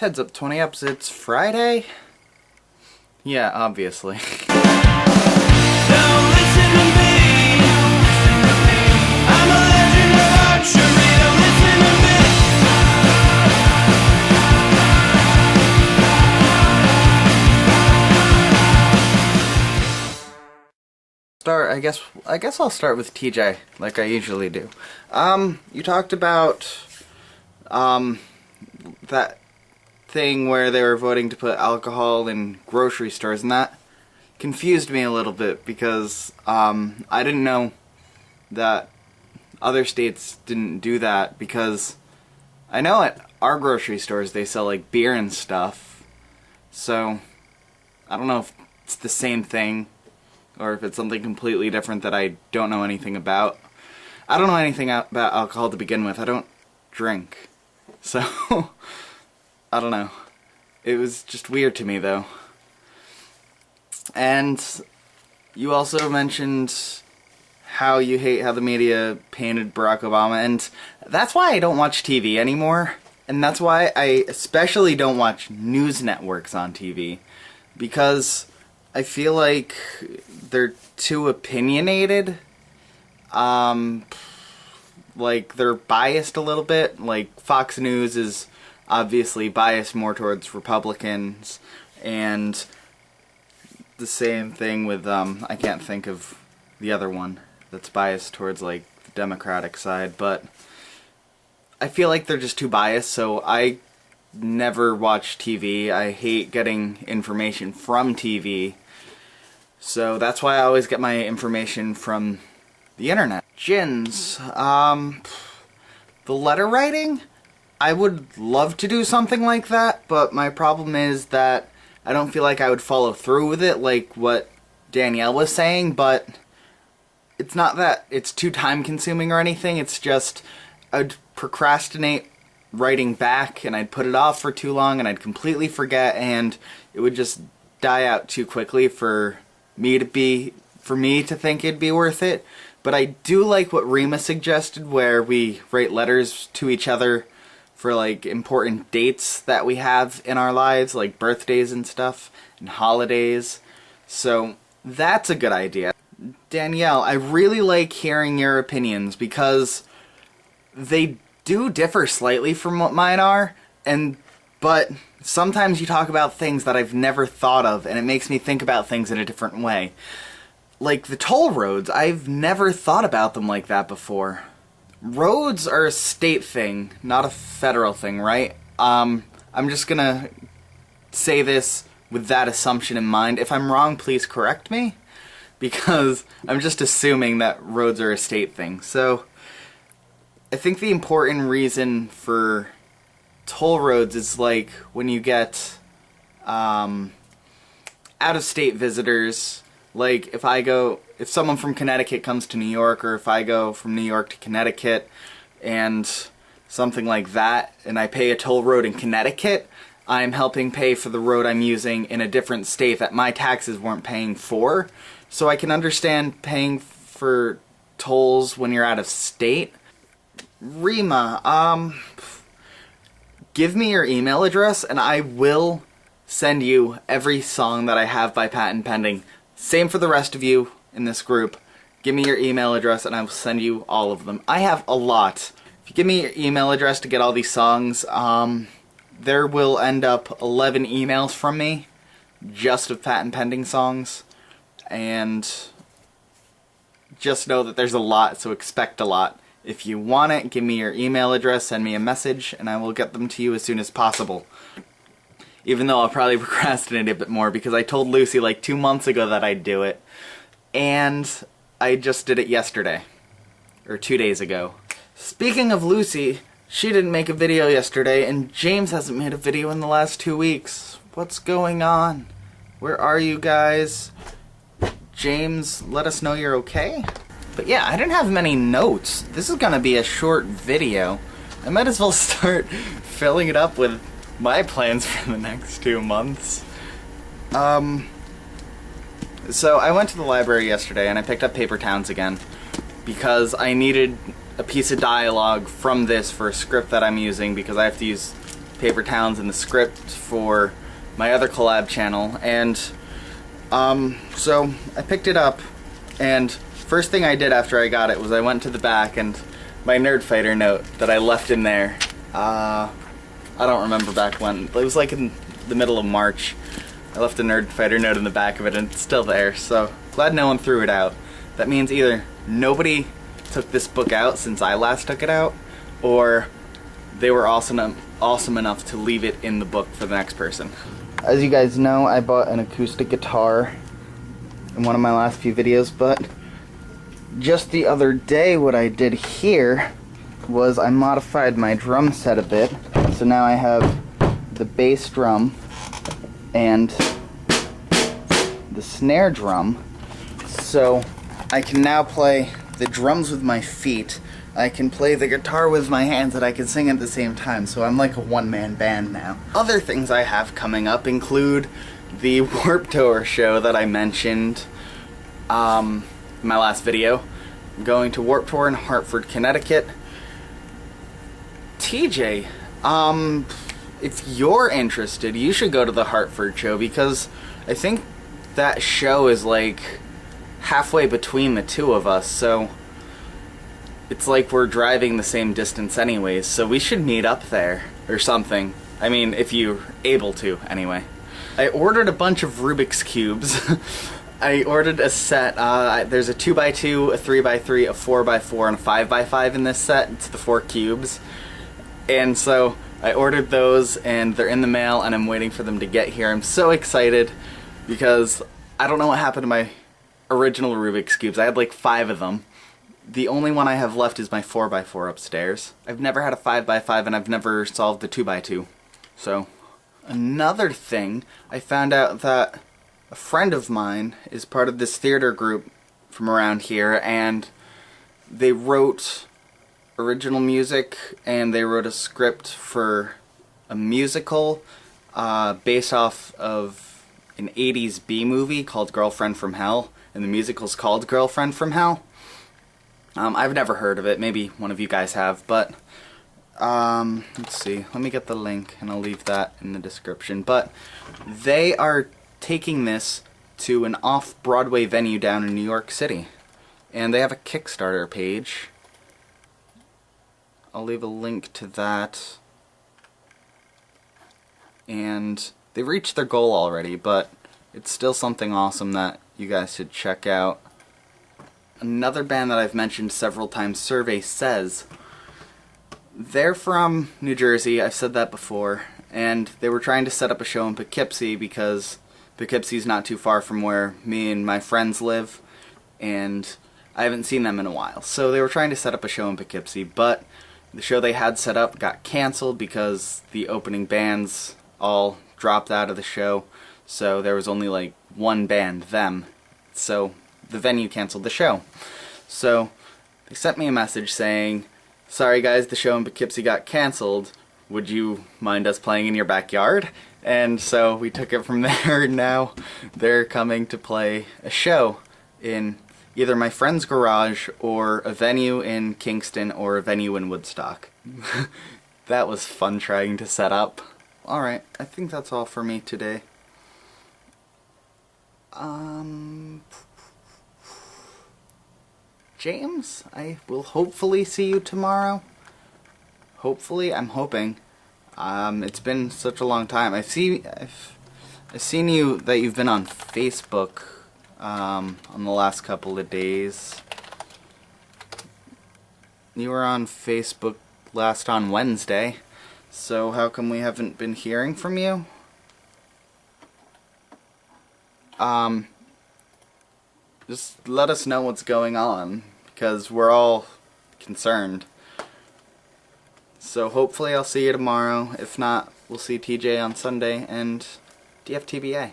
Heads up 20 ups, it's Friday? Yeah, obviously. Don't listen to me. I'm a legend of archery. Don't listen to me. I guess I'll start with TJ, like I usually do. You talked about, that thing where they were voting to put alcohol in grocery stores, and that confused me a little bit because, I didn't know that other states didn't do that, because I know at our grocery stores they sell, like, beer and stuff, so I don't know if it's the same thing, or if it's something completely different that I don't know anything about. I don't know anything about alcohol to begin with. I don't drink. So, I don't know. It was just weird to me, though. And you also mentioned how you hate how the media painted Barack Obama, and that's why I don't watch TV anymore. And that's why I especially don't watch news networks on TV. Because I feel like they're too opinionated. Like, they're biased a little bit. Like, Fox News is obviously biased more towards Republicans, and the same thing with, I can't think of the other one that's biased towards, like, the Democratic side, but I feel like they're just too biased, so I never watch TV. I hate getting information from TV. So that's why I always get my information from the internet. Jins, the letter writing? I would love to do something like that, but my problem is that I don't feel like I would follow through with it like what Danielle was saying, but it's not that it's too time consuming or anything, it's just I'd procrastinate writing back and I'd put it off for too long and I'd completely forget, and it would just die out too quickly for me to think it'd be worth it. But I do like what Rima suggested, where we write letters to each other for, like, important dates that we have in our lives, like birthdays and stuff, and holidays. So that's a good idea. Danielle, I really like hearing your opinions because they do differ slightly from what mine are, but sometimes you talk about things that I've never thought of, and it makes me think about things in a different way. Like the toll roads, I've never thought about them like that before. Roads are a state thing, not a federal thing, right? I'm just gonna say this with that assumption in mind. If I'm wrong, please correct me, because I'm just assuming that roads are a state thing. So, I think the important reason for toll roads is, like, when you get out-of-state visitors. Like, if someone from Connecticut comes to New York, or if I go from New York to Connecticut, and something like that, and I pay a toll road in Connecticut, I'm helping pay for the road I'm using in a different state that my taxes weren't paying for. So I can understand paying for tolls when you're out of state. Rima, give me your email address, and I will send you every song that I have by Patent Pending. Same for the rest of you in this group. Give me your email address and I will send you all of them. I have a lot. If you give me your email address to get all these songs, there will end up 11 emails from me, just of Patent Pending songs. And just know that there's a lot, so expect a lot. If you want it, give me your email address, send me a message, and I will get them to you as soon as possible. Even though I'll probably procrastinate a bit more, because I told Lucy like 2 months ago that I'd do it, and I just did it yesterday, or 2 days ago. Speaking of Lucy, she didn't make a video yesterday, and James hasn't made a video in the last 2 weeks. What's going on? Where are you guys? James, let us know you're okay. But yeah, I didn't have many notes. This is gonna be a short video. I might as well start filling it up with my plans for the next 2 months. So I went to the library yesterday and I picked up Paper Towns again because I needed a piece of dialogue from this for a script that I'm using, because I have to use Paper Towns and the script for my other collab channel, and so I picked it up, and first thing I did after I got it was I went to the back, and my Nerdfighter note that I left in there, I don't remember back when, it was like in the middle of March. I left a Nerdfighter note in the back of it, and it's still there, so glad no one threw it out. That means either nobody took this book out since I last took it out, or they were awesome enough to leave it in the book for the next person. As you guys know, I bought an acoustic guitar in one of my last few videos, but just the other day what I did here was I modified my drum set a bit. So now I have the bass drum and the snare drum. So I can now play the drums with my feet, I can play the guitar with my hands, and I can sing at the same time, so I'm like a one-man band now. Other things I have coming up include the Warped Tour show that I mentioned in my last video. I'm going to Warped Tour in Hartford, Connecticut. TJ, if you're interested, you should go to the Hartford show, because I think that show is like halfway between the two of us, so it's like we're driving the same distance anyways, so we should meet up there or something. I mean, if you're able to, anyway. I ordered a bunch of Rubik's Cubes. I ordered a set. There's a 2x2, a 3x3, a 4x4, and a 5x5 in this set. It's the 4 cubes. And so I ordered those, and they're in the mail, and I'm waiting for them to get here. I'm so excited because I don't know what happened to my original Rubik's Cubes. I had like 5 of them. The only one I have left is my 4x4 upstairs. I've never had a 5x5, and I've never solved the 2x2. So, another thing, I found out that a friend of mine is part of this theater group from around here, and they wrote original music, and they wrote a script for a musical based off of an 80s B movie called Girlfriend from Hell, and the musical's called Girlfriend from Hell. I've never heard of it, maybe one of you guys have, but let's see, let me get the link and I'll leave that in the description. But they are taking this to an off-Broadway venue down in New York City, and they have a Kickstarter page. I'll leave a link to that. And they've reached their goal already, but it's still something awesome that you guys should check out. Another band that I've mentioned several times, Survey Says. They're from New Jersey, I've said that before, and they were trying to set up a show in Poughkeepsie because Poughkeepsie's not too far from where me and my friends live, and I haven't seen them in a while. So they were trying to set up a show in Poughkeepsie, but the show they had set up got canceled because the opening bands all dropped out of the show, so there was only like one band, them. So the venue canceled the show. So they sent me a message saying, sorry guys, the show in Poughkeepsie got canceled. Would you mind us playing in your backyard? And so we took it from there. Now they're coming to play a show in either my friend's garage or a venue in Kingston or a venue in Woodstock. That was fun trying to set up. Alright, I think that's all for me today. James, I will hopefully see you tomorrow. Hopefully, I'm hoping. It's been such a long time. I've seen you that you've been on Facebook on the last couple of days. You were on Facebook last on Wednesday, so how come we haven't been hearing from you? Just let us know what's going on, because we're all concerned. So hopefully I'll see you tomorrow. If not, we'll see TJ on Sunday, and DFTBA.